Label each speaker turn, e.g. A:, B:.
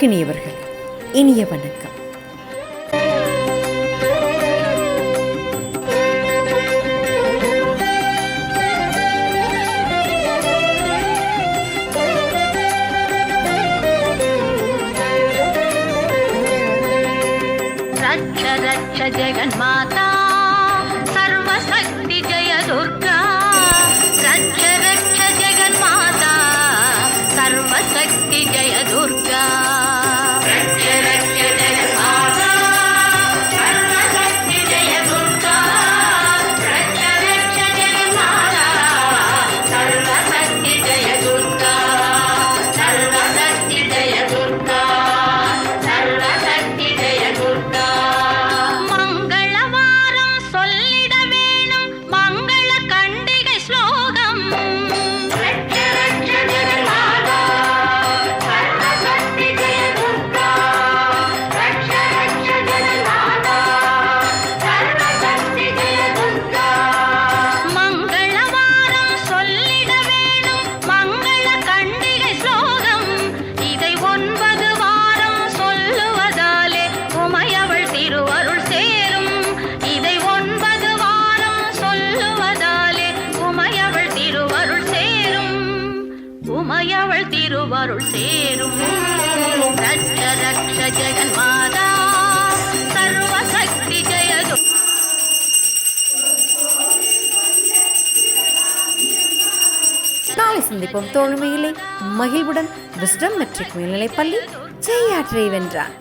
A: இனியவர்கள் இனிய வணக்கம்.
B: रक्ष रक्ष जगन्माता सर्वशक्ति जय दुर्गा. रक्ष रक्ष जगन्माता सर्वशक्ति जय दुर्गा. रक्ष रक्ष जगन्माता सर्वशक्ति जय दुर्गा. रक्ष रक्ष जगन्माता सर्वशक्ति जय दुर्गा. सर्वशक्ति जय दुर्गा. सर्वशक्ति जय दुर्गा. மங்களவாரம் சொல்லிட வேணும் மங்கள கண்டிகை ஸ்லோகம். ரட்ச ரட்ச ஜெகன்மாதா சர்வசக்தி ஜெய துர்கா. ரட்ச ரட்ச ஜெகன்மாதா சர்வசக்தி ஜெய துர்கா. மங்களவாரம் சொல்லிட வேணும் மங்கள கண்டிகை ஸ்லோகம். இதை 9 வாரம் சொல்லுவதாலே உமையவள் திருவருள் சேரும். இதை 9 வாரம் சொல்லுவதாலே உமையவள் திருவருள் சேரும். உமையவள் திருவருள் சேரும். ரட்ச ரட்ச ஜெகன்மாதா சர்வசக்தி ஜெய துர்கா.
A: நாளை சந்திப்போம் தோழமையிலே. மகிழ்வுடன் விஸ்டம் மெட்ரிக் மேல்நிலைப்பள்ளி ஜெயாற்றை வென்றார்.